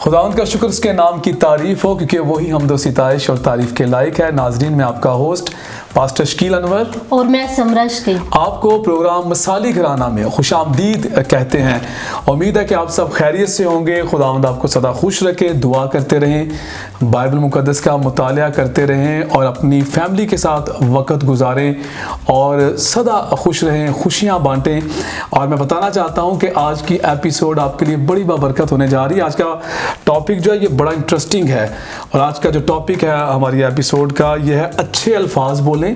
खुदावंद का शुक्र उसके नाम की तारीफ़ हो, क्योंकि वही हम्द व सिताइश और तारीफ़ के लायक है। नाजरीन, मैं आपका होस्ट पास्टर शकील अनवर और मैं समरा शकील आपको प्रोग्राम मसाली घराना में खुशामदीद कहते हैं। उम्मीद है कि आप सब खैरियत से होंगे। खुदावंद आपको सदा खुश रखे, दुआ करते रहें, बाइबल मुक़द्दस का मुतालिया करते रहें और अपनी फैमिली के साथ वक़्त गुजारें और सदा खुश रहें, खुशियाँ बांटें। और मैं बताना चाहता हूँ कि आज की एपिसोड आपके लिए बड़ी बाबरकत होने जा रही है। आज का टॉपिक जो है ये बड़ा इंटरेस्टिंग है और आज का जो टॉपिक है हमारी एपिसोड का ये है अच्छे अल्फाज बोलें,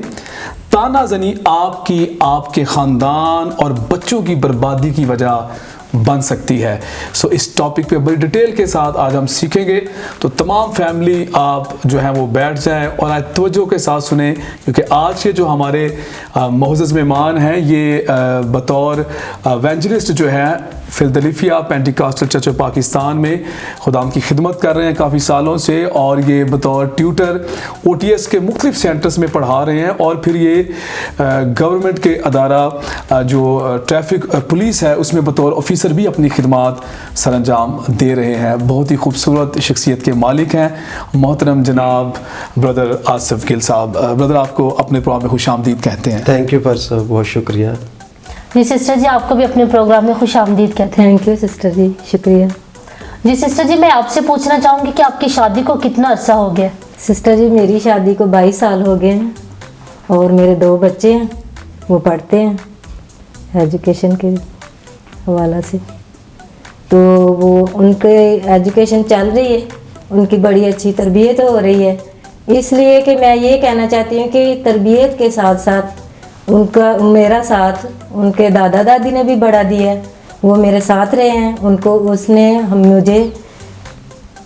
तानाज़नी आपके ख़ानदान और बच्चों की बर्बादी की वजह बन सकती है। सो इस टॉपिक पे बड़ी डिटेल के साथ आज हम सीखेंगे। तो तमाम फैमिली आप जो है वो बैठ जाएं और आज तवज्जो के साथ सुने, क्योंकि आज के जो हमारे मुअज़्ज़ज़ मेहमान हैं ये बतौर एवेंजलिस्ट जो है Philadelphia Pentecostal church of Pakistan में खुदाम की खिदमत कर रहे हैं काफ़ी सालों से, और ये बतौर ट्यूटर OTS के मुख्तलिफ सेंटर्स में पढ़ा रहे हैं और फिर ये गवर्नमेंट के अदारा जो ट्रैफिक पुलिस है उसमें बतौर ऑफिसर भी अपनी खिदमत सरअंजाम दे रहे हैं। बहुत ही खूबसूरत शख्सियत के मालिक हैं मोहतरम जनाब ब्रदर आसिफ गिल साहब। ब्रदर, आपको अपने प्रोग्राम में खुशामदीद कहते हैं। थैंक यू पर सर, बहुत शुक्रिया। जी सिस्टर जी, आपको भी अपने प्रोग्राम में खुशामदीद कहते हैं। थैंक यू सिस्टर जी, शुक्रिया। जी सिस्टर जी, मैं आपसे पूछना चाहूँगी कि आपकी शादी को कितना अरसा हो गया? सिस्टर जी, मेरी शादी को 22 साल हो गए हैं और मेरे 2 बच्चे हैं, वो पढ़ते हैं एजुकेशन के हवाला से। तो वो उनके एजुकेशन चल रही है, उनकी बड़ी अच्छी तरबियत हो रही है। इसलिए कि मैं ये कहना चाहती हूँ कि तरबियत के साथ साथ उनका मेरा साथ उनके दादा दादी ने भी बड़ा दिया है, वो मेरे साथ रहे हैं। उनको उसने मुझे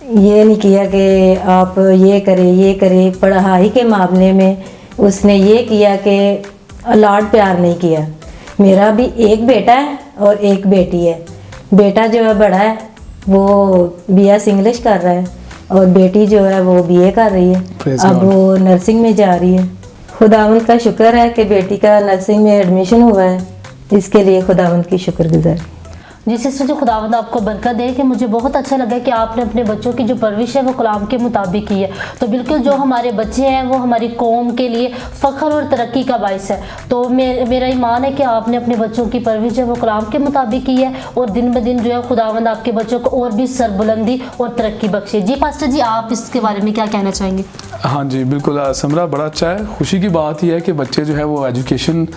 ये नहीं किया कि आप ये करें। पढ़ाई के मामले में उसने ये किया कि लाड प्यार नहीं किया। मेरा भी एक बेटा है और एक बेटी है। बेटा जो है बड़ा है वो BS इंग्लिश कर रहा है और बेटी जो है वो BA कर रही है। अब वो नर्सिंग में जा रही है। खुदावंद का शुक्र है कि बेटी का नर्सिंग में एडमिशन हुआ है, इसके लिए खुदावंद की शुक्रगुजार। जी सिस्टर जी, खुदावंद आपको बरकत दे कि मुझे बहुत अच्छा लगा कि आपने अपने बच्चों की जो परवरिश है वो कलाम के मुताबिक की है। तो बिल्कुल जो हमारे बच्चे हैं वो हमारी कौम के लिए फ़ख्र और तरक्की का बाइस है। तो मेरा ईमान है कि आपने अपने बच्चों की परवरिश है वो कलाम के मुताबिक की है और दिन ब दिन जो है खुदावंद आपके बच्चों को और भी सरबुलंदी और तरक्की बख्शे। जी पास्टर जी, आप इसके बारे में क्या कहना चाहेंगे? हाँ जी, बिल्कुल समरा, बड़ा अच्छा है। खुशी की बात यह है कि बच्चे जो है वो एजुकेशन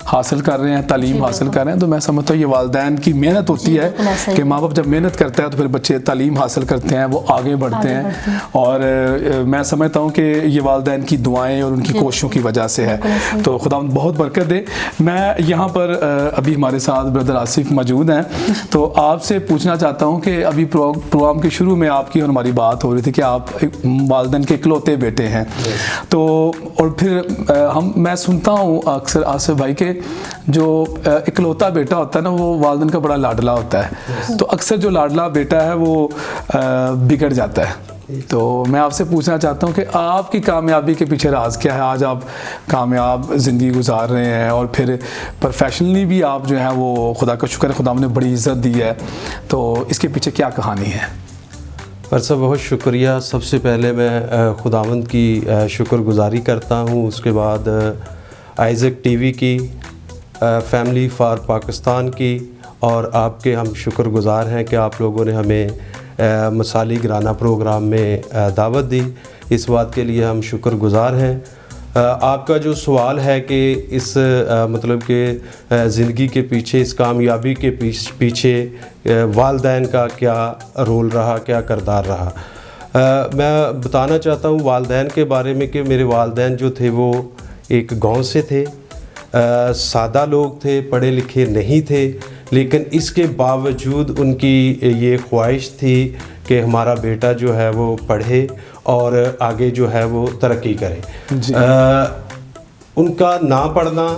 हासिल कर रहे हैं, तालीम हासिल कर रहे हैं। तो मैं समझता हूँ ये वालिदैन की मेहनत होती है कि माँ बाप जब मेहनत करते हैं तो फिर बच्चे तालीम हासिल करते हैं, वो आगे बढ़ते हैं। और मैं समझता हूँ कि ये वालिदैन की दुआएं और उनकी कोशिशों की वजह से है। तो खुदा बहुत बरकत दे। मैं यहाँ पर अभी हमारे साथ ब्रदर आसिफ मौजूद हैं, तो आपसे पूछना चाहता हूँ कि अभी प्रोग्राम के शुरू में आपकी और हमारी बात हो रही थी कि आप वालिदैन के इकलौते बेटे हैं। तो और फिर मैं सुनता हूँ अक्सर आसिफ भाई के जो इकलौता बेटा होता है ना वो वालिदैन का बड़ा लाडला होता है। तो अक्सर जो लाडला बेटा है वो बिगड़ जाता है। तो मैं आपसे पूछना चाहता हूँ कि आपकी कामयाबी के पीछे राज क्या है? आज आप कामयाब ज़िंदगी गुजार रहे हैं और फिर प्रोफेशनली भी आप जो है वो खुदा का शुक्र है, खुदा ने बड़ी इज़्ज़त दी है। तो इसके पीछे क्या कहानी है? पर सब बहुत शुक्रिया। सबसे पहले मैं खुदावंद की शुक्रगुजारी करता हूँ। उसके बाद आइज़क TV की, फैमिली फॉर पाकिस्तान की और आपके हम शुक्रगुजार हैं कि आप लोगों ने हमें मसाली घराना प्रोग्राम में दावत दी। इस बात के लिए हम शुक्रगुजार हैं। आपका जो सवाल है कि इस मतलब कि ज़िंदगी के पीछे, इस कामयाबी के पीछे वालिदैन का क्या रोल रहा, क्या किरदार रहा, मैं बताना चाहता हूँ वालिदैन के बारे में कि मेरे वालिदैन जो थे वो एक गांव से थे, सादा लोग थे, पढ़े लिखे नहीं थे, लेकिन इसके बावजूद उनकी ये ख्वाहिश थी कि हमारा बेटा जो है वो पढ़े और आगे जो है वो तरक्की करे। उनका ना पढ़ना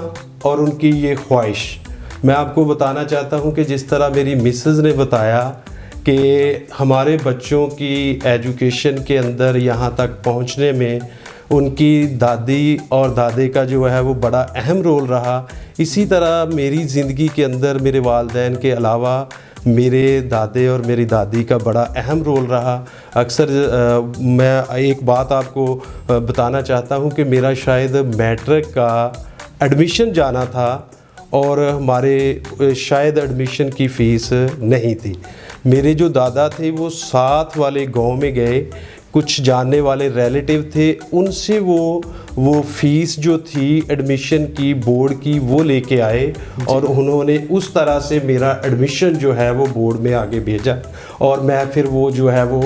और उनकी ये ख्वाहिश, मैं आपको बताना चाहता हूँ कि जिस तरह मेरी मिसेस ने बताया कि हमारे बच्चों की एजुकेशन के अंदर यहाँ तक पहुँचने में उनकी दादी और दादे का जो है वो बड़ा अहम रोल रहा, इसी तरह मेरी ज़िंदगी के अंदर मेरे वालिदैन के अलावा मेरे दादे और मेरी दादी का बड़ा अहम रोल रहा। अक्सर मैं एक बात आपको बताना चाहता हूँ कि मेरा शायद मैट्रिक का एडमिशन जाना था और हमारे शायद एडमिशन की फ़ीस नहीं थी। मेरे जो दादा थे वो साथ वाले गांव में गए, कुछ जानने वाले रिलेटिव थे, उनसे वो फ़ीस जो थी एडमिशन की बोर्ड की वो लेके आए और उन्होंने उस तरह से मेरा एडमिशन जो है वो बोर्ड में आगे भेजा और मैं फिर वो जो है वो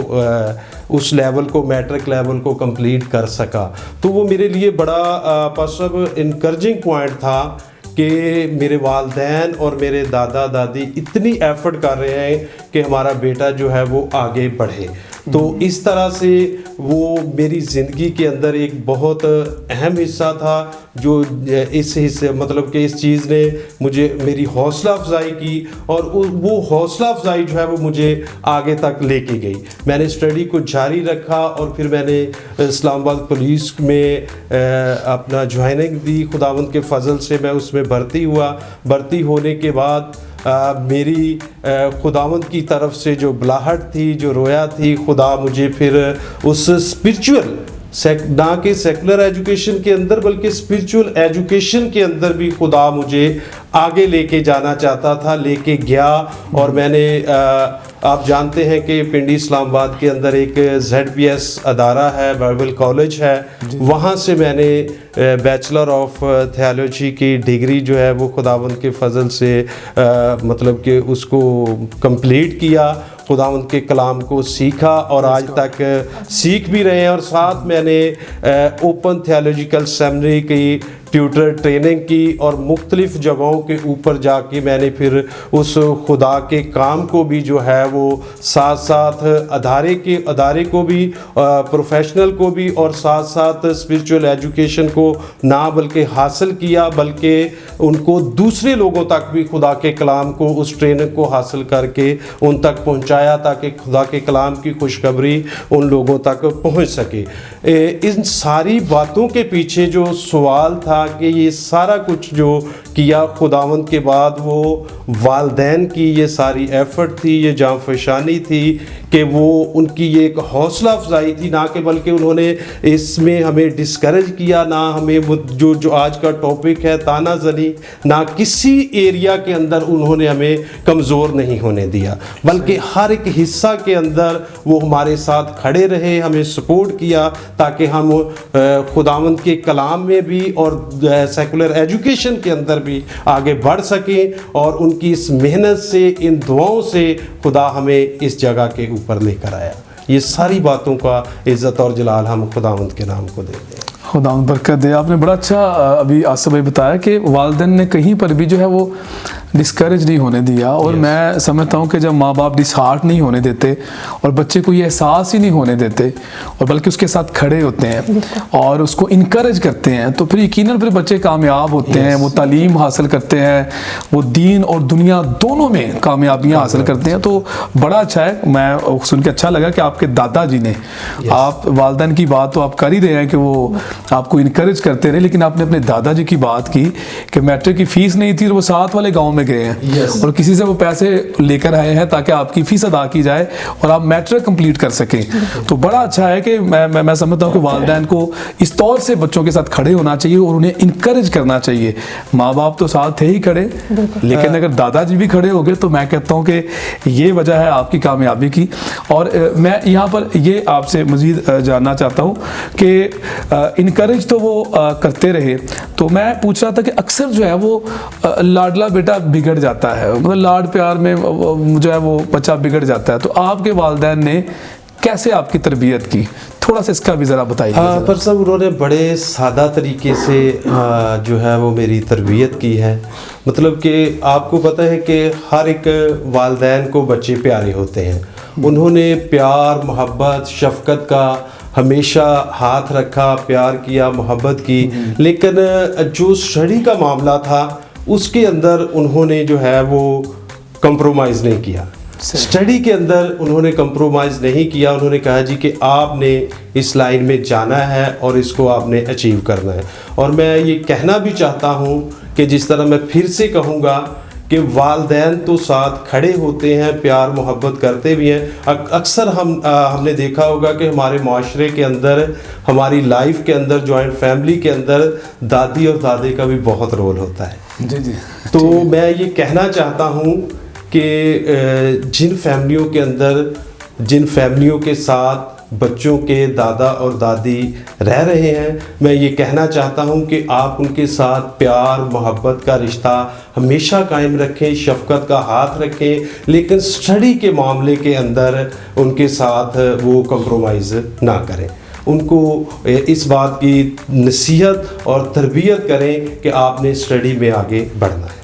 उस लेवल को, मैट्रिक लेवल को कंप्लीट कर सका। तो वो मेरे लिए बड़ा सब इनकरेजिंग पॉइंट था कि मेरे वालिदैन और मेरे दादा दादी इतनी एफर्ट कर रहे हैं कि हमारा बेटा जो है वो आगे बढ़े। तो इस तरह से वो मेरी ज़िंदगी के अंदर एक बहुत अहम हिस्सा था जो इस हिस्से मतलब कि इस चीज़ ने मुझे मेरी हौसला अफजाई की और वो हौसला अफजाई जो है वो मुझे आगे तक लेके गई। मैंने स्टडी को जारी रखा और फिर मैंने इस्लामाबाद पुलिस में अपना ज्वाइनिंग दी। खुदावंद के फजल से मैं उसमें भर्ती हुआ। भर्ती होने के बाद मेरी खुदावंद की तरफ से जो बुलाहट थी, जो रोया थी, खुदा मुझे फिर उस स्पिरिचुअल ना कि सेकुलर एजुकेशन के अंदर बल्कि स्पिरिचुअल एजुकेशन के अंदर भी खुदा मुझे आगे लेके जाना चाहता था, लेके गया। और मैंने आप जानते हैं कि पिंडी इस्लामाबाद के अंदर एक ZBS अदारा है, बाइबल कॉलेज है, वहाँ से मैंने बैचलर ऑफ थियोलॉजी की डिग्री जो है वो खुदावंद के फजल से मतलब कि उसको कंप्लीट किया, खुदावंद के कलाम को सीखा और आज तक सीख भी रहे हैं। और साथ मैंने ओपन थियोलॉजिकल सेमिनरी की ट्यूटर ट्रेनिंग की और मुख्तलिफ़ जगहों के ऊपर जाके मैंने फिर उस खुदा के काम को भी जो है वो साथ साथ अदारे को भी प्रोफेशनल को भी और साथ साथ स्पिरिचुअल एजुकेशन को ना बल्कि हासिल किया बल्कि उनको दूसरे लोगों तक भी खुदा के कलाम को उस ट्रेनिंग को हासिल करके उन तक पहुंचाया ताकि खुदा के कलाम की खुशखबरी उन लोगों तक पहुंच सके। इन सारी बातों के पीछे जो सवाल था कि ये सारा कुछ जो किया खुदावंद के बाद वो वालिदैन की ये सारी एफर्ट थी, ये जांफशानी थी कि वो उनकी ये एक हौसला अफजाई थी, ना कि बल्कि उन्होंने इसमें हमें डिस्करेज किया, ना हमें जो आज का टॉपिक है तानाज़नी, ना किसी एरिया के अंदर उन्होंने हमें कमज़ोर नहीं होने दिया, बल्कि हर एक हिस्सा के अंदर वो हमारे साथ खड़े रहे, हमें सपोर्ट किया ताकि हम खुदावंद के कलाम में भी और सेकुलर एजुकेशन के अंदर भी आगे बढ़ सकें। और उनकी इस मेहनत से, इन दुआओं से खुदा हमें इस जगह के ऊपर लेकर आया। ये सारी बातों का इज़्ज़त और जलाल हम खुदावंद के नाम को देते हैं। खुदावंद बरकत दे। आपने बड़ा अच्छा अभी आसिफ भाई बताया कि वालिदैन ने कहीं पर भी जो है वो डिस्करेज नहीं होने दिया। और मैं समझता हूँ कि जब माँ बाप डिसहार्ट नहीं होने देते और बच्चे को ये एहसास ही नहीं होने देते और बल्कि उसके साथ खड़े होते हैं और उसको इनकरेज करते हैं तो फिर यकीनन फिर बच्चे कामयाब होते हैं, वो तालीम हासिल करते हैं, वो दीन और दुनिया दोनों में कामयाबियाँ हासिल करते हैं। तो बड़ा अच्छा है, मैं सुन के अच्छा लगा कि आपके दादाजी ने, आप वालिदैन की बात तो आप कर ही रहे हैं कि वो आपको इनकरेज करते रहे, लेकिन आपने अपने दादाजी की बात की कि मैट्रिक की फीस नहीं थी और वो साथ वाले गाँव में गए हैं और किसी से वो पैसे लेकर आए हैं ताकि आपकी फीस अदा की जाए और आप मैट्रिक कंप्लीट कर सकें। तो बड़ा अच्छा है कि मैं समझता हूँ कि वालिदैन को इस तौर से बच्चों के साथ खड़े होना चाहिए और उन्हें इनकरेज करना चाहिए। माँ बाप तो साथ थे ही खड़े, लेकिन अगर दादाजी भी खड़े हो गए तो मैं कहता हूँ कि ये वजह है आपकी कामयाबी की। और मैं यहाँ पर ये आपसे मजीद जानना चाहता हूँ कि इनकरेज तो वो करते रहे, तो मैं पूछ रहा था कि अक्सर जो है वो लाडला बेटा बिगड़ जाता है, मतलब लाड प्यार में जो है वो बच्चा बिगड़ जाता है। तो आपके वालिदैन ने कैसे आपकी तरबियत की, थोड़ा सा इसका भी ज़रा बताइए। पर सब उन्होंने बड़े सादा तरीके से जो है वो मेरी तरबियत की है। मतलब कि आपको पता है कि हर एक वालिदैन को बच्चे प्यारे होते हैं। उन्होंने प्यार, मोहब्बत, शफ़क़त का हमेशा हाथ रखा, प्यार किया, मोहब्बत की, लेकिन जो स्टडी का मामला था उसके अंदर उन्होंने जो है वो कंप्रोमाइज़ नहीं किया। स्टडी के अंदर उन्होंने कंप्रोमाइज़ नहीं किया। उन्होंने कहा जी कि आपने इस लाइन में जाना है और इसको आपने अचीव करना है। और मैं ये कहना भी चाहता हूँ कि जिस तरह मैं फिर से कहूँगा कि वालिदैन तो साथ खड़े होते हैं, प्यार मोहब्बत करते भी हैं। अक्सर हमने देखा होगा कि हमारे माशरे के अंदर, हमारी लाइफ के अंदर, जॉइंट फैमिली के अंदर दादी और दादे का भी बहुत रोल होता है। जी जी। तो मैं ये कहना चाहता हूँ कि जिन फैमिलियों के अंदर, जिन फैमिलियों के साथ बच्चों के दादा और दादी रह रहे हैं, मैं ये कहना चाहता हूँ कि आप उनके साथ प्यार मोहब्बत का रिश्ता हमेशा कायम रखें, शफ़क़त का हाथ रखें, लेकिन स्टडी के मामले के अंदर उनके साथ वो कंप्रोमाइज़ ना करें। उनको इस बात की नसीहत और तरबियत करें कि आपने स्टडी में आगे बढ़ना है।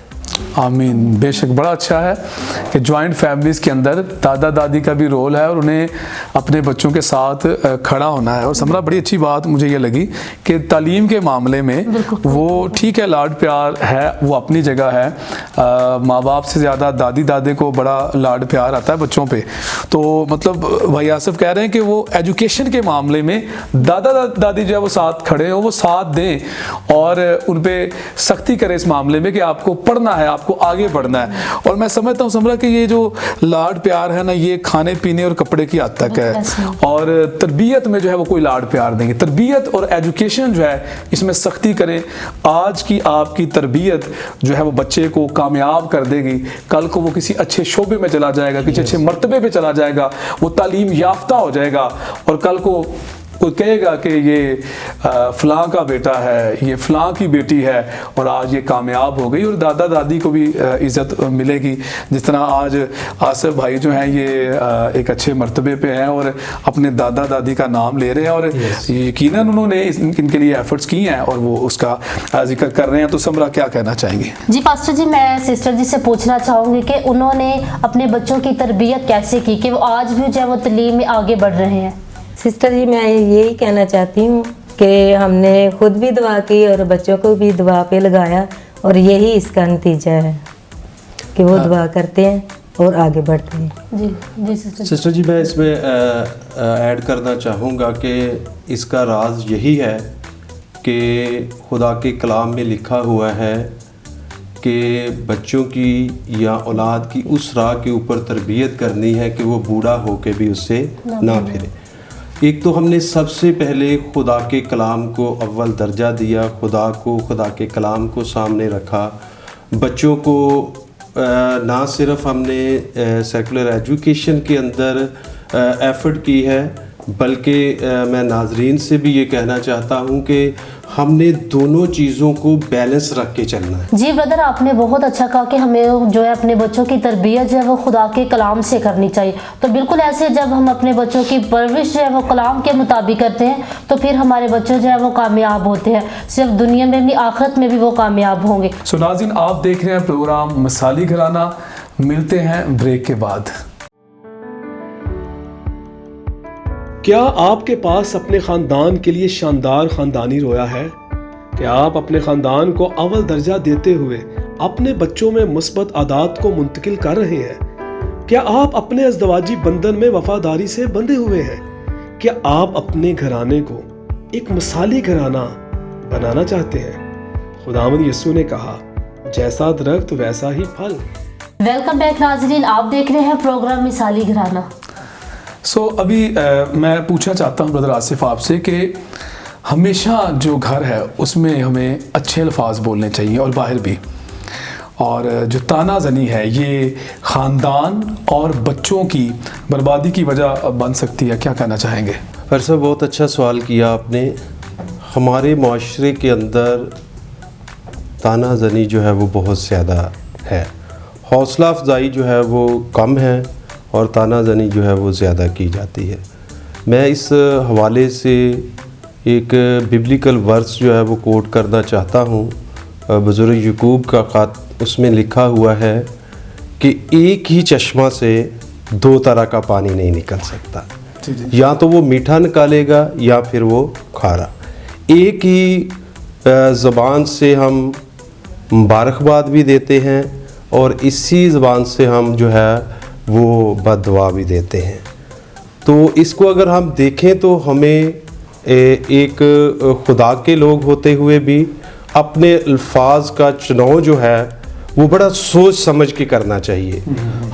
आमीन। बेशक बड़ा अच्छा है कि जॉइंट फैमिलीज़ के अंदर दादा दादी का भी रोल है और उन्हें अपने बच्चों के साथ खड़ा होना है। और समरा, बड़ी अच्छी बात मुझे ये लगी कि तालीम के मामले में वो ठीक है, लाड प्यार है, वो अपनी जगह है। माँ बाप से ज़्यादा दादी दादे को बड़ा लाड प्यार आता है बच्चों पे। तो मतलब भाई आसिफ कह रहे हैं कि वो एजुकेशन के मामले में दादा दादी जो है वो साथ खड़े हो, वो साथ दें और उन पर सख्ती करें इस मामले में कि आपको पढ़ना है, आपको आगे बढ़ना है। और मैं समझता हूँ समरा कि ये जो लाड प्यार है ना, ये खाने पीने और कपड़े की हद तक है, और तरबियत में जो है वो कोई लाड प्यार देंगे। तरबियत और एजुकेशन जो है इसमें सख्ती करें। आज की आपकी तरबियत जो है वो बच्चे को कामयाब कर देगी, कल को वो किसी अच्छे शोबे में चला जाएगा, किसी अच्छे मर्तबे पे चला जाएगा, वो तालीम याफ्ता हो जाएगा और कल को कोई कहेगा कि ये फ़लाँ का बेटा है, ये फ़लाँ की बेटी है और आज ये कामयाब हो गई। और दादा दादी को भी इज़्ज़त मिलेगी। जिस तरह आज आसिफ भाई जो हैं ये एक अच्छे मर्तबे पे हैं और अपने दादा दादी का नाम ले रहे हैं और यकीनन उन्होंने इनके लिए एफ़र्ट्स किए हैं और वो उसका जिक्र कर रहे हैं। तो समरा क्या कहना चाहेंगे? जी पास्टर जी, मैं सिस्टर जी से पूछना चाहूँगी कि उन्होंने अपने बच्चों की तरबियत कैसे की कि वो आज भी जो है वो तालीम में आगे बढ़ रहे हैं। सिस्टर जी, मैं यही कहना चाहती हूँ कि हमने खुद भी दुआ की और बच्चों को भी दुआ पे लगाया और यही इसका नतीजा है कि वो दुआ करते हैं और आगे बढ़ते हैं। जी जी सिस्टर जी, मैं इसमें ऐड करना चाहूँगा कि इसका राज यही है कि खुदा के कलाम में लिखा हुआ है कि बच्चों की या औलाद की उस राह के ऊपर तरबियत करनी है कि वो बूढ़ा होकर भी उससे ना फिरे। एक तो हमने सबसे पहले खुदा के कलाम को अव्वल दर्जा दिया, खुदा के कलाम को सामने रखा। बच्चों को ना सिर्फ हमने सेकुलर एजुकेशन के अंदर एफ़र्ट की है, बल्कि मैं नाजरीन से भी ये कहना चाहता हूँ कि हमने दोनों चीज़ों को बैलेंस रख के चलना है। जी ब्रदर, आपने बहुत अच्छा कहा कि हमें जो है अपने बच्चों की तरबियत जो है वो खुदा के कलाम से करनी चाहिए। तो बिल्कुल ऐसे जब हम अपने बच्चों की परवरिश जो है वो कलाम के मुताबिक करते हैं तो फिर हमारे बच्चे जो है वो कामयाब होते हैं, सिर्फ दुनिया में भी आखिरत में भी वो कामयाब होंगे। सो नाज़रीन, आप देख रहे हैं प्रोग्राम मिसाली घराना। मिलते हैं ब्रेक के बाद। क्या आपके पास अपने ख़ानदान के लिए शानदार ख़ानदानी रोया है? क्या आप अपने ख़ानदान को अव्वल दर्जा देते हुए अपने बच्चों में मुस्बत आदात को मुंतकिल कर रहे हैं? क्या आप अपने अज़दवाजी बंधन में वफादारी से बंधे हुए हैं? क्या आप अपने घराने को एक मिसाली घराना बनाना चाहते हैं? खुदावंद यीशु ने कहा, जैसा दरख्त वैसा ही फल। वेलकम बैक नाज़रीन, आप देख रहे हैं प्रोग्राम मिसाली घराना। अभी मैं पूछना चाहता हूँ ब्रदर आसिफ आपसे कि हमेशा जो घर है उसमें हमें अच्छे अल्फाज बोलने चाहिए और बाहर भी, और जो ताना ज़नी है ये ख़ानदान और बच्चों की बर्बादी की वजह बन सकती है। क्या कहना चाहेंगे? फिर से बहुत अच्छा सवाल किया आपने। हमारे माशरे के अंदर ताना ज़नी जो है वो बहुत ज़्यादा है, हौसला अफजाई जो है वो कम है और ताना ज़नी जो है वो ज़्यादा की जाती है। मैं इस हवाले से एक बिब्लिकल वर्स जो है वो कोट करना चाहता हूँ। बुज़ुर्ग याकूब का ख़त, उसमें लिखा हुआ है कि एक ही चश्मा से दो तरह का पानी नहीं निकल सकता, या तो वो मीठा निकालेगा या फिर वो खारा। एक ही ज़बान से हम मुबारकबाद भी देते हैं और इसी ज़बान से हम जो है वो बद्दुआ भी देते हैं। तो इसको अगर हम देखें तो हमें एक खुदा के लोग होते हुए भी अपने अल्फाज का चुनाव जो है वो बड़ा सोच समझ के करना चाहिए।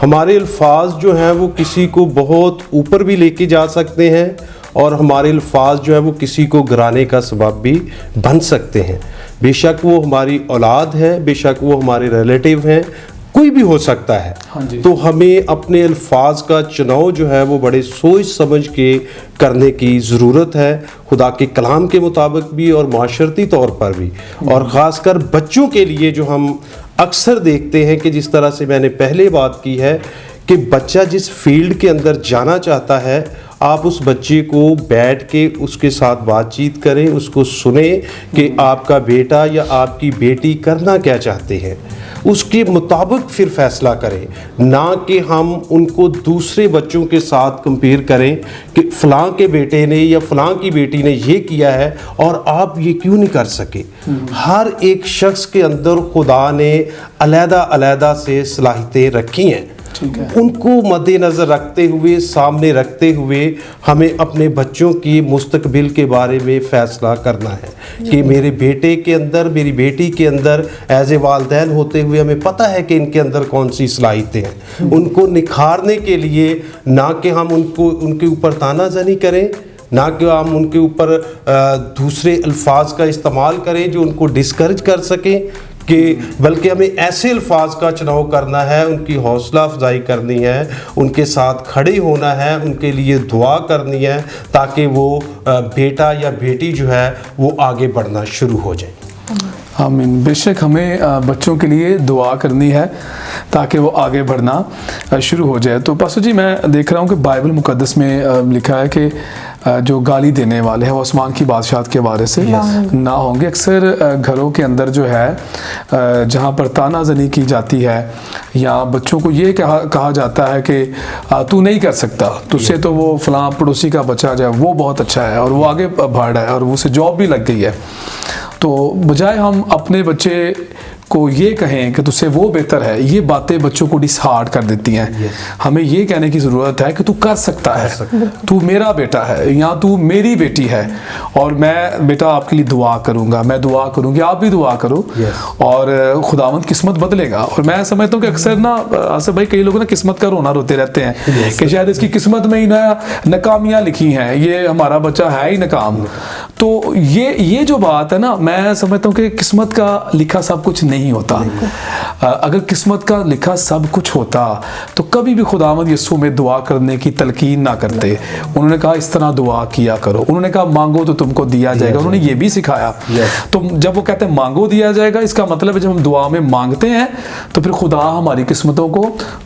हमारे अल्फाज जो हैं वो किसी को बहुत ऊपर भी लेके जा सकते हैं, और हमारे अल्फाज जो है वो किसी को गिराने का सबब भी बन सकते हैं। बेशक वो हमारी औलाद है, बेशक वो हमारे रिलेटिव हैं, कोई भी हो सकता है। हाँ जी। तो हमें अपने अल्फाज का चुनाव जो है वो बड़े सोच समझ के करने की ज़रूरत है, खुदा के कलाम के मुताबिक भी और माशरती तौर पर भी। और ख़ासकर बच्चों के लिए जो हम अक्सर देखते हैं कि जिस तरह से मैंने पहले बात की है कि बच्चा जिस फील्ड के अंदर जाना चाहता है, आप उस बच्चे को बैठ के उसके साथ बातचीत करें, उसको सुने कि आपका बेटा या आपकी बेटी करना क्या चाहते हैं, उसके मुताबिक फिर फैसला करें, ना कि हम उनको दूसरे बच्चों के साथ कंपेयर करें कि फ़लाँ के बेटे ने या फ़लाँ की बेटी ने ये किया है और आप ये क्यों नहीं कर सके। हर एक शख्स के अंदर खुदा ने अलग-अलग से सलाहियतें रखी हैं, उनको मद्देनज़र रखते हुए, सामने रखते हुए हमें अपने बच्चों की मुस्तकबिल के बारे में फ़ैसला करना है कि मेरे बेटे के अंदर, मेरी बेटी के अंदर एज ए वालिदैन होते हुए हमें पता है कि इनके अंदर कौन सी सलाहियतें हैं। उनको निखारने के लिए ना कि हम उनके ऊपर तानाज़नी करें, ना कि हम उनके ऊपर दूसरे अल्फाज का इस्तेमाल करें जो उनको डिस्करेज कर सकें, कि बल्कि हमें ऐसे अल्फाज का चुनाव करना है, उनकी हौसला अफजाई करनी है, उनके साथ खड़े होना है, उनके लिए दुआ करनी है ताकि वो बेटा या बेटी जो है वो आगे बढ़ना शुरू हो जाए। आमीन। बेशक हमें बच्चों के लिए दुआ करनी है ताकि वो आगे बढ़ना शुरू हो जाए। तो पास्टर जी, मैं देख रहा हूँ कि बाइबल मुकद्दस में लिखा है कि जो गाली देने वाले हैं वो आसमान की बादशाहत के बारे से ना होंगे। अक्सर घरों के अंदर जो है जहाँ पर तानाज़नी की जाती है या बच्चों को ये कहा जाता है कि तू नहीं कर सकता, तुझसे तो वो फलां पड़ोसी का बच्चा जो है वो बहुत अच्छा है और वो आगे बढ़ रहा है और उसे जॉब भी लग गई है। तो बजाय हम अपने बच्चे को ये कहें कि तुझसे वो बेहतर है, ये बातें बच्चों को डिसहार्ट कर देती हैं। हमें ये कहने की ज़रूरत है कि तू कर सकता है, तू मेरा बेटा है या तू मेरी बेटी है और मैं बेटा आपके लिए दुआ करूँगा, मैं दुआ करूँगी, आप भी दुआ करो और खुदावंद किस्मत बदलेगा। और मैं समझता हूँ कि अक्सर ना आसिफ भाई कई लोग ना किस्मत का रोना रोते रहते हैं कि शायद इसकी किस्मत में ही ना नाकामियाँ लिखी हैं, ये हमारा बच्चा है ही नाकाम। तो ये जो बात है ना, मैं समझता हूँ कि किस्मत का लिखा सब कुछ नहीं होता। अगर किस्मत का लिखा सब कुछ होता तो कभी भी खुदावंद यीशु में दुआ करने की तलकीन ना करते। उन्होंने कहा इस तरह दुआ किया करो, उन्होंने कहा मांगो तो तुमको दिया जाएगा, उन्होंने ये भी सिखाया। तो जब वो कहते हैं मांगो दिया जाएगा, इसका मतलब है जब हम दुआ में मांगते हैं तो फिर खुदा हमारी किस्मतों को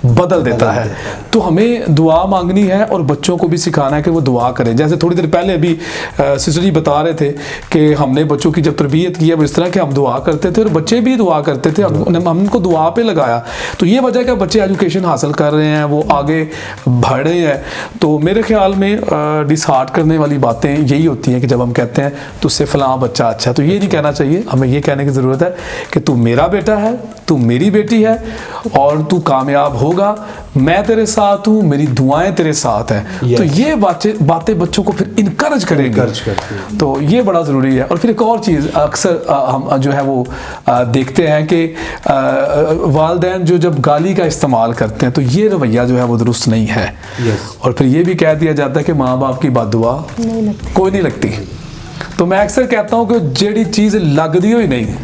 बदल देता है। तो हमें दुआ मांगनी है और बच्चों को भी सिखाना है कि वो दुआ करें। जैसे थोड़ी देर पहले अभी सिस्टर जी बता रहे थे कि हमने बच्चों की जब तरबियत की है वो इस तरह के हम दुआ करते थे और बच्चे भी दुआ करते थे, हम उनको दुआ पे लगाया। तो ये वजह क्या बच्चे एजुकेशन हासिल कर रहे हैं, वो आगे बढ़ रहे हैं। तो मेरे ख्याल में डिसहार्ट करने वाली बातें यही होती हैं कि जब हम कहते हैं तुझसे फलां बच्चा अच्छा है, तो ये नहीं कहना चाहिए। हमें ये कहने की ज़रूरत है कि तू मेरा बेटा है, तू मेरी बेटी है और तू कामयाब होगा, मैं तेरे साथ हूँ, मेरी दुआएं तेरे साथ हैं। तो ये बातें बच्चों को फिर इनकरेज करेंगे। तो ये बड़ा ज़रूरी है। और फिर एक और चीज़ अक्सर हम जो है वो देखते हैं कि वालिदैन जो जब गाली का इस्तेमाल करते हैं तो ये रवैया जो है वो दुरुस्त नहीं है। और फिर ये भी कह दिया जाता है कि माँ बाप की बद्दुआ कोई नहीं लगती। तो मैं अक्सर कहता हूँ कि जेड़ी चीज़ लगदी ही नहीं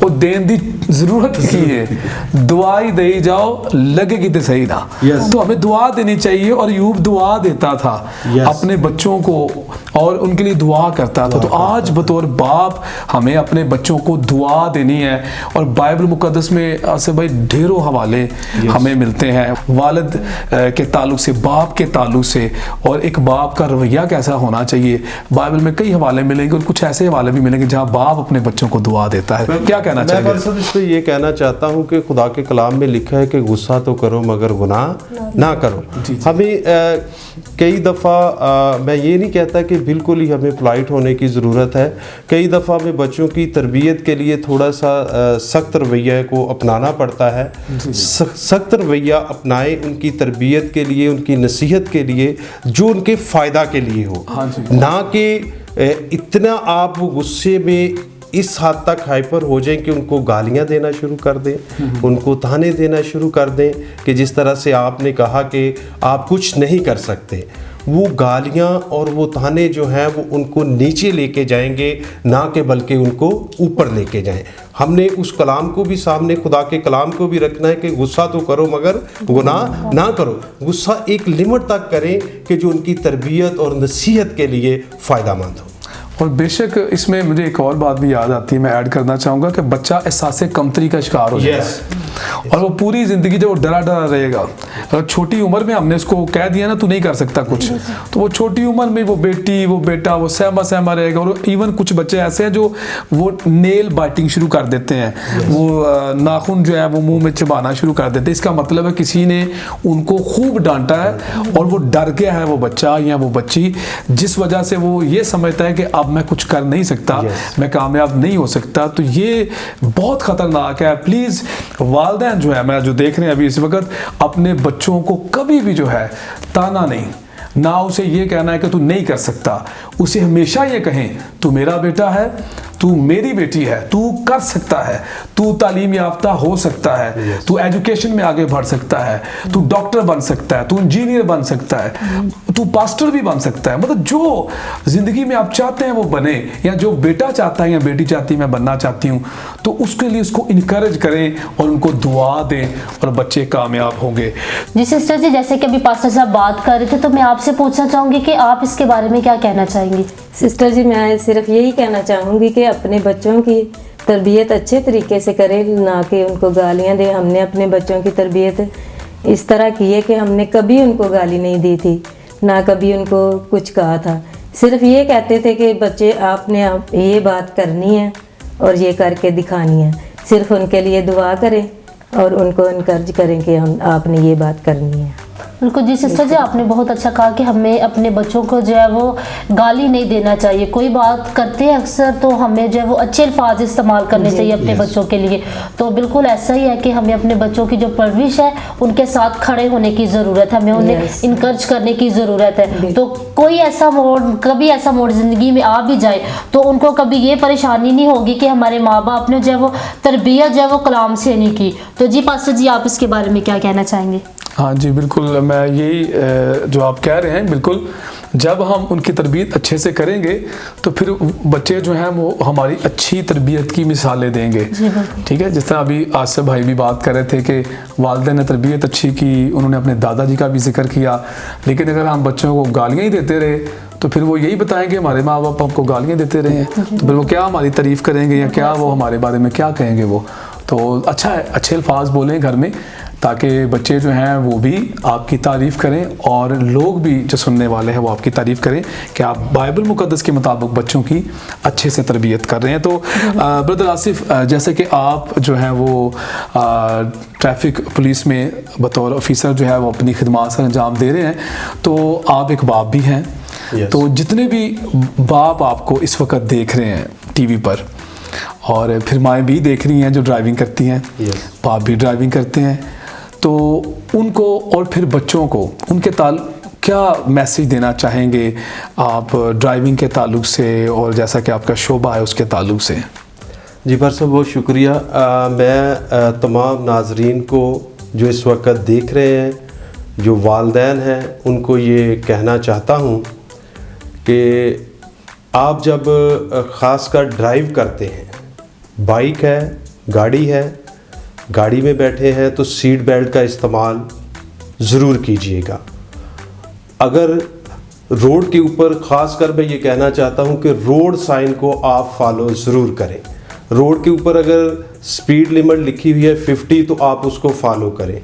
वो देन दी जरूरत की है, दुआ ही दे जाओ लगेगी तो सही ना। तो हमें दुआ देनी चाहिए और यूब दुआ देता था अपने बच्चों को और उनके लिए दुआ करता था। तो आज बतौर बाप हमें अपने बच्चों को दुआ देनी है। और बाइबल मुकद्दस में आसिफ भाई ढेरों हवाले हमें मिलते हैं वालिद के ताल्लुक से, बाप के ताल्लुक से, और एक बाप का रवैया कैसा होना चाहिए। बाइबल में कई हवाले मिलेंगे और कुछ ऐसे हवाले भी मिलेंगे जहाँ बाप अपने बच्चों को दुआ देता है। क्या कहना चाहिए? मैं इस पे ये कहना चाहता हूँ कि खुदा के कलाम में लिखा है कि गुस्सा तो करो मगर गुनाह ना करो। हमें कई दफ़ा मैं ये नहीं कहता कि बिल्कुल ही हमें पोलाइट होने की ज़रूरत है। कई दफ़ा हमें बच्चों की तरबियत के लिए थोड़ा सा सख्त रवैया को अपनाना पड़ता है। सख्त रवैया अपनाएं उनकी तरबियत के लिए, उनकी नसीहत के लिए, जो उनके फ़ायदा के लिए हो, ना कि इतना आप गुस्से में इस हद तक हाइपर हो जाएं कि उनको गालियां देना शुरू कर दें, उनको ताने देना शुरू कर दें कि जिस तरह से आपने कहा कि आप कुछ नहीं कर सकते, वो गालियां और वो ताने जो हैं वो उनको नीचे लेके जाएंगे, ना कि बल्कि उनको ऊपर लेके जाएं। हमने उस कलाम को भी सामने, खुदा के कलाम को भी रखना है कि गुस्सा तो करो मगर गुनाह ना करो। गुस्सा एक लिमिट तक करें कि जो उनकी तरबियत और नसीहत के लिए फ़ायदेमंद हो। और बेशक इसमें मुझे एक और बात भी याद आती है, मैं ऐड करना चाहूँगा कि बच्चा एहसास कमतरी का शिकार हो जाता है और वो पूरी ज़िंदगी जब वो डरा डरा रहेगा। अगर छोटी उम्र में हमने उसको कह दिया ना तू नहीं कर सकता कुछ, तो वो छोटी उम्र में वो बेटी वो बेटा वो सहमा सहमा रहेगा। और इवन कुछ बच्चे ऐसे हैं जो वो नेल बाइटिंग शुरू कर देते हैं, वो नाखून जो है वो मुँह में चबाना शुरू कर देते हैं। इसका मतलब है किसी ने उनको खूब डांटा है और वो डर गया है वो बच्चा या वो बच्ची, जिस वजह से वो ये समझता है कि अब मैं कुछ कर नहीं सकता, मैं कामयाब नहीं हो सकता। तो ये बहुत ख़तरनाक है। प्लीज़ वालिदैन जो है, मैं जो देख रहे हैं अभी इस वक्त, अपने बच्चों को कभी भी जो है ताना नहीं, ना उसे ये कहना है कि तू नहीं कर सकता, उसे हमेशा ये कहें तू मेरा बेटा है, तू मेरी बेटी है, तू कर सकता है, तू तालीम याफ्ता हो सकता है, तू एजुकेशन में आगे बढ़ सकता है, तू डॉक्टर बन सकता है, तू इंजीनियर बन सकता है, तू पास्टर भी बन सकता है। मतलब जो ज़िंदगी में आप चाहते हैं वो बने, या जो बेटा चाहता है या बेटी चाहती है मैं बनना चाहती हूँ, तो उसके लिए उसको इनकरेज करें और उनको दुआ दें और बच्चे कामयाब होंगे। जी सिस्टर जी, जैसे कि अभी पास्टर साहब बात कर रहे थे, तो मैं आपसे पूछना चाहूँगी कि आप इसके बारे में क्या कहना चाहेंगी? सिस्टर जी, मैं सिर्फ यही कहना चाहूँगी कि अपने बच्चों की तरबियत अच्छे तरीके से करें, ना कि उनको गालियाँ दें। हमने अपने बच्चों की तरबियत इस तरह की है कि हमने कभी उनको गाली नहीं दी थी, ना कभी उनको कुछ कहा था। सिर्फ ये कहते थे कि बच्चे आपने ये बात करनी है और ये करके दिखानी है। सिर्फ उनके लिए दुआ करें और उनको इनकरेज करें कि आपने ये बात करनी है। बिल्कुल जी सिस्टर जी, आपने बहुत अच्छा कहा कि हमें अपने बच्चों को जो है वो गाली नहीं देना चाहिए। कोई बात करते हैं अक्सर तो हमें जो है वो अच्छे अल्फाज इस्तेमाल करने चाहिए अपने बच्चों के लिए। तो बिल्कुल ऐसा ही है कि हमें अपने बच्चों की जो परवरिश है उनके साथ खड़े होने की ज़रूरत है, हमें उन्हें इनकरेज करने की ज़रूरत है। तो कोई ऐसा मोड़, कभी ऐसा मोड़ ज़िंदगी में आ भी जाए तो उनको कभी ये परेशानी नहीं होगी कि हमारे माँ बाप ने जो है वो तरबियत जो है वो कलाम से नहीं की। तो जी पास्टर जी, आप इसके बारे में क्या कहना चाहेंगे? हाँ जी बिल्कुल, मैं यही जो आप कह रहे हैं, बिल्कुल जब हम उनकी तरबियत अच्छे से करेंगे तो फिर बच्चे जो हैं वो हमारी अच्छी तरबियत की मिसालें देंगे। ठीक है, जिस तरह अभी आसिफ भाई भी बात कर रहे थे कि वालिदैन ने तरबियत अच्छी की, उन्होंने अपने दादाजी का भी जिक्र किया। लेकिन अगर हम बच्चों को गालियाँ ही देते रहे तो फिर वो यही बताएंगे हमारे माँ बाप हमको गालियाँ देते रहे हैं, तो फिर वो क्या हमारी तारीफ़ करेंगे या क्या वो हमारे बारे में क्या कहेंगे। वो तो अच्छा है, अच्छे अल्फाज बोलें घर में, ताकि बच्चे जो हैं वो भी आपकी तारीफ़ करें और लोग भी जो सुनने वाले हैं वो आपकी तारीफ़ करें कि आप बाइबल मुक़द्दस के मुताबिक बच्चों की अच्छे से तरबियत कर रहे हैं। तो ब्रदर आसिफ, जैसे कि आप जो है वो ट्रैफिक पुलिस में बतौर ऑफिसर जो है वो अपनी खिदमत से अंजाम दे रहे हैं, तो आप एक बाप भी हैं। तो जितने भी बाप आपको इस वक्त देख रहे हैं टीवी पर, और फिर माएँ भी देख रही हैं जो ड्राइविंग करती हैं, बाप भी ड्राइविंग करते हैं, तो उनको और फिर बच्चों को उनके क्या मैसेज देना चाहेंगे आप ड्राइविंग के ताल्लुक से, और जैसा कि आपका शोबा है उसके ताल्लुक से? जी भाई साहब, बहुत शुक्रिया। मैं तमाम नाजरीन को जो इस वक्त देख रहे हैं, जो वालिदैन हैं, उनको ये कहना चाहता हूँ कि आप जब ख़ासकर ड्राइव करते हैं, बाइक है, गाड़ी है, गाड़ी में बैठे हैं तो सीट बेल्ट का इस्तेमाल ज़रूर कीजिएगा। अगर रोड के ऊपर, ख़ासकर मैं ये कहना चाहता हूँ कि रोड साइन को आप फॉलो ज़रूर करें। रोड के ऊपर अगर स्पीड लिमिट लिखी हुई है 50 तो आप उसको फॉलो करें।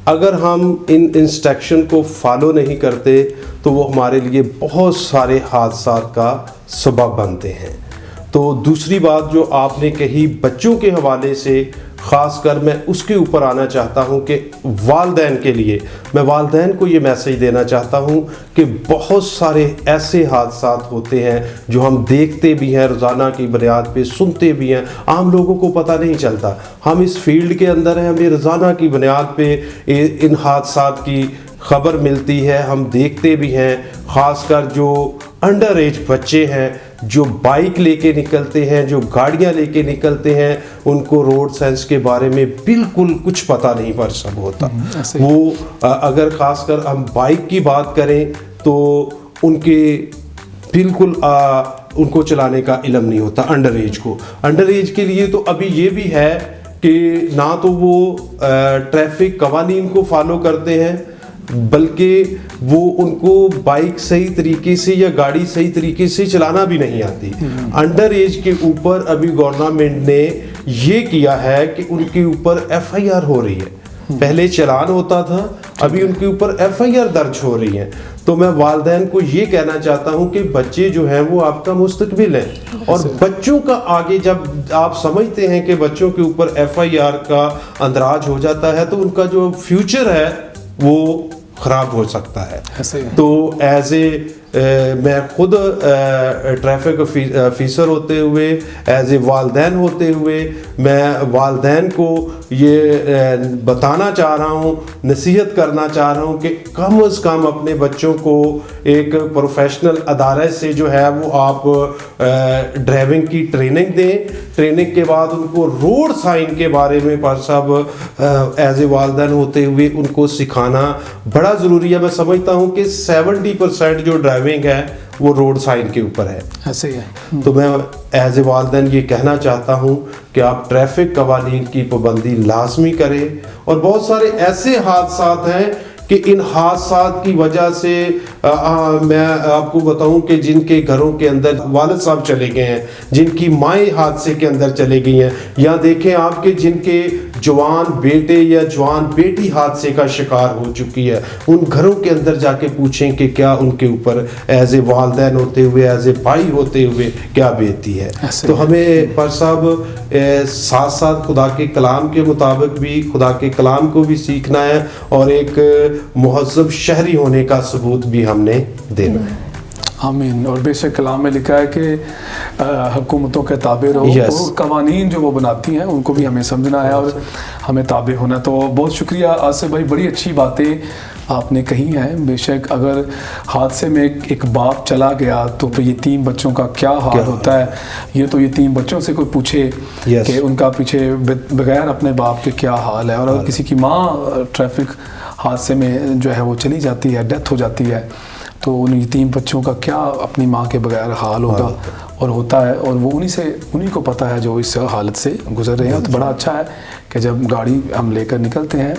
अगर हम इन इंस्ट्रक्शन को फॉलो नहीं करते तो वो हमारे लिए बहुत सारे हादसात का सबब बनते हैं। तो दूसरी बात जो आपने कही बच्चों के हवाले से, ख़ासकर मैं उसके ऊपर आना चाहता हूं कि वालिदैन के लिए मैं वालिदैन को ये मैसेज देना चाहता हूं कि बहुत सारे ऐसे हादसात होते हैं जो हम देखते भी हैं, रोज़ाना की बुनियाद पे सुनते भी हैं, आम लोगों को पता नहीं चलता। हम इस फील्ड के अंदर हैं, हमें रोज़ाना की बुनियाद पे इन हादसात की ख़बर मिलती है, हम देखते भी हैं, ख़ासकर जो अंडर एज बच्चे हैं जो बाइक लेके निकलते हैं, जो गाड़ियां लेके निकलते हैं, उनको रोड सेंस के बारे में बिल्कुल कुछ पता नहीं पर सब होता। वो अगर ख़ासकर हम बाइक की बात करें तो उनके बिल्कुल उनको चलाने का इल्म नहीं होता अंडर एज को। अंडर एज के लिए तो अभी ये भी है कि ना तो वो ट्रैफिक कवानीन को फॉलो करते हैं, बल्कि वो उनको बाइक सही तरीके से या गाड़ी सही तरीके से चलाना भी नहीं आती। अंडर एज के ऊपर अभी गवर्नमेंट ने ये किया है कि उनके ऊपर FIR हो रही है। पहले चालान होता था, अभी उनके ऊपर FIR दर्ज हो रही है। तो मैं वालिदैन को ये कहना चाहता हूँ कि बच्चे जो हैं वो आपका मुस्तकबिल है, और बच्चों का आगे जब आप समझते हैं कि बच्चों के ऊपर FIR का अंदराज हो जाता है तो उनका जो फ्यूचर है वो ख़राब हो सकता है। तो एज ए मैं खुद ट्रैफिक ऑफिसर होते हुए, एज ए वालिदैन होते हुए, मैं वालिदैन को ये बताना चाह रहा हूँ, नसीहत करना चाह रहा हूँ कि कम से कम अपने बच्चों को एक प्रोफेशनल अदारे से जो है वो आप ड्राइविंग की ट्रेनिंग दें। ट्रेनिंग के बाद उनको रोड साइन के बारे में पर सब एज ए वालिदैन होते हुए उनको सिखाना बड़ा ज़रूरी है। मैं समझता हूँ कि 70% जो ड्राइविंग है वो रोड साइन के ऊपर है। ऐसे ही है। तो मैं एज ए वालिदैन ये कहना चाहता हूँ कि आप ट्रैफिक कवानीन की पाबंदी लाजमी करें। और बहुत सारे ऐसे हादसात हैं कि इन हादसात की वजह से मैं आपको बताऊं कि जिनके घरों के अंदर वालिद साहब चले गए हैं, जिनकी माएँ हादसे के अंदर चले गई हैं, या देखें आपके जिनके जवान बेटे या जवान बेटी हादसे का शिकार हो चुकी है, उन घरों के अंदर जाके पूछें कि क्या उनके ऊपर एज ए वालिदैन होते हुए, एज ए भाई होते हुए क्या बीतती है। तो हमें पर साहब साथ साथ खुदा के कलाम के मुताबिक भी खुदा के कलाम को भी सीखना है और एक मुहज़्ज़ब शहरी होने का सबूत भी हमने देना है। आमीन। और बेशक कलाम में लिखा है कि हुकूमतों के ताबे रहो। और कवानीन जो वो बनाती हैं उनको भी हमें समझना है और हमें ताबे होना। तो बहुत शुक्रिया आसिफ भाई, बड़ी अच्छी बातें आपने कही हैं। बेशक अगर हादसे में एक बाप चला गया तो फिर यतीम बच्चों का क्या हाल होता है, ये तो यतीम बच्चों से कोई पूछे कि उनका पीछे बगैर अपने बाप के क्या हाल है। और अगर किसी की माँ ट्रैफिक हादसे में जो है वो चली जाती है, डेथ हो जाती है, तो उन यतीम बच्चों का क्या अपनी माँ के बगैर हाल होगा और होता है। और वो उन्हीं को पता है जो इस हालत से गुजर रहे हैं। तो बड़ा अच्छा है कि जब गाड़ी हम लेकर निकलते हैं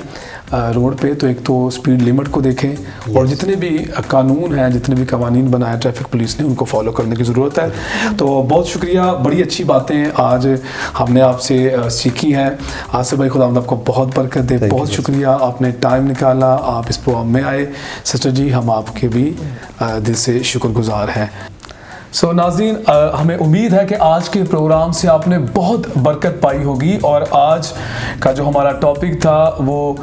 रोड पे तो एक तो स्पीड लिमिट को देखें और जितने भी कानून हैं, जितने भी कवानीन बनाए ट्रैफिक पुलिस ने, उनको फॉलो करने की ज़रूरत है। तो बहुत शुक्रिया, बड़ी अच्छी बातें आज हमने आपसे सीखी हैं। आसिफ भाई, खुदा आपको बहुत बरकत दे। बहुत शुक्रिया, आपने टाइम निकाला, आप इस प्रोग्राम में आए। सिस्टर जी, हम आपके भी दिल से शुक्रगुजार हैं। सो नाज़रीन, हमें उम्मीद है कि आज के प्रोग्राम से आपने बहुत बरकत पाई होगी। और आज का जो हमारा टॉपिक था वो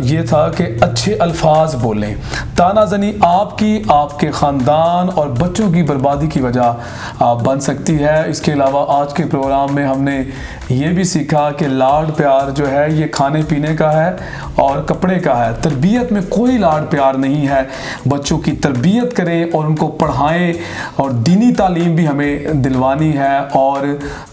ये था कि अच्छे अल्फाज बोलें। तानाज़नी आपके ख़ानदान और बच्चों की बर्बादी की वजह बन सकती है। इसके अलावा आज के प्रोग्राम में हमने ये भी सीखा कि लाड प्यार जो है ये खाने पीने का है और कपड़े का है। तरबियत में कोई लाड प्यार नहीं है। बच्चों की तरबियत करें और उनको पढ़ाएं, और दीनी तालीम भी हमें दिलवानी है और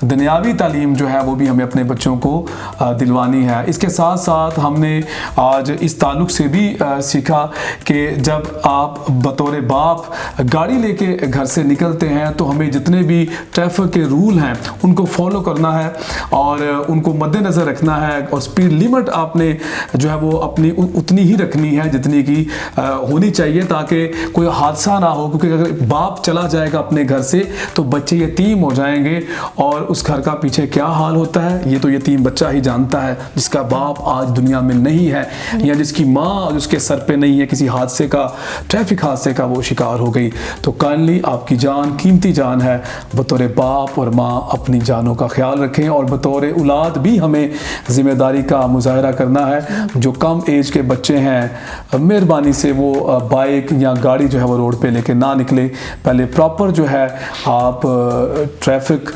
दुनियावी तालीम जो है वो भी हमें अपने बच्चों को दिलवानी है। इसके साथ साथ हमने आज इस ताल्लुक़ से भी सीखा कि जब आप बतौर बाप गाड़ी लेके घर से निकलते हैं तो हमें जितने भी ट्रैफिक के रूल हैं उनको फॉलो करना है और उनको मद्देनज़र रखना है। और स्पीड लिमिट आपने जो है वो अपनी उतनी ही रखनी है जितनी की होनी चाहिए, ताकि कोई हादसा ना हो। क्योंकि अगर बाप चला जाएगा अपने घर से तो बच्चे यतीम हो जाएंगे, और उस घर का पीछे क्या हाल होता है ये तो यतीम बच्चा ही जानता है, जिसका बाप आज दुनिया में नहीं है या जिसकी माँ उसके सर पे नहीं है, किसी हादसे का, ट्रैफिक हादसे का वो शिकार हो गई। तो काइंडली आपकी जान कीमती जान है, बतौर बाप और माँ अपनी जानों का ख्याल रखें। और बतौर औलाद भी हमें ज़िम्मेदारी का मुजाहरा करना है। जो कम एज के बच्चे हैं, मेहरबानी से वो बाइक या गाड़ी जो है वो रोड पे लेके ना निकले। पहले प्रॉपर जो है आप ट्रैफिक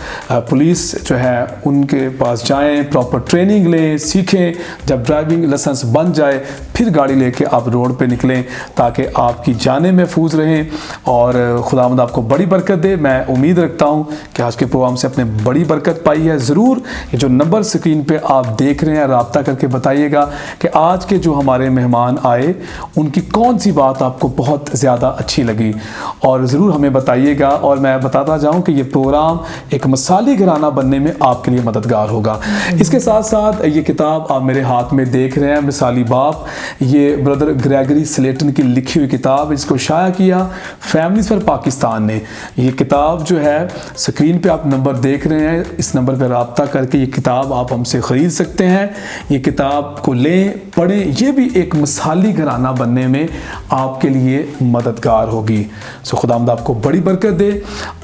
पुलिस जो है उनके पास जाएं, प्रॉपर ट्रेनिंग लें, सीखें। जब ड्राइविंग लाइसेंस बन जाए फिर गाड़ी लेके आप रोड पे निकलें ताकि आपकी जानें महफूज रहें और खुदावंद आपको बड़ी बरकत दे। मैं उम्मीद रखता हूँ कि आज के प्रोग्राम से आपने बड़ी बरकत पाई है। ज़रूर ये जो नंबर स्क्रीन पे आप देख रहे हैं रब्ता करके बताइएगा कि आज के जो हमारे मेहमान आए उनकी कौन सी बात आपको बहुत ज़्यादा अच्छी लगी, और ज़रूर हमें बताइएगा। और मैं बताता जाऊं कि ये प्रोग्राम एक मिसाली घराना बनने में आपके लिए मददगार होगा। इसके साथ साथ ये किताब आप मेरे हाथ में देख रहे हैं, मिसाली बाप, ये ब्रदर ग्रेगरी स्लेटन की लिखी हुई किताब, इसको शाया किया फैमिलीज फॉर पाकिस्तान ने। ये किताब जो है स्क्रीन पे आप नंबर देख रहे हैं, इस नंबर पर रब्ता करके ये किताब आप हमसे ख़रीद सकते हैं। ये किताब को लें, पढ़ें, ये भी एक मिसाली घराना बनने में आपके लिए मददगार होगी। सो खुदावंद आपको बड़ी बरकत दे।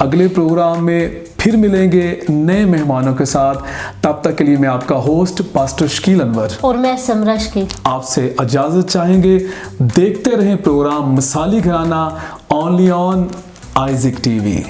अगले प्रोग्राम में फिर मिलेंगे नए मेहमानों के साथ। तब तक के लिए मैं आपका होस्ट पास्टर शकील अनवर और मैं समरा शकील आपसे इजाज़त चाहेंगे। देखते रहें प्रोग्राम मिसाली घराना, ओनली ऑन आइज़िक टीवी।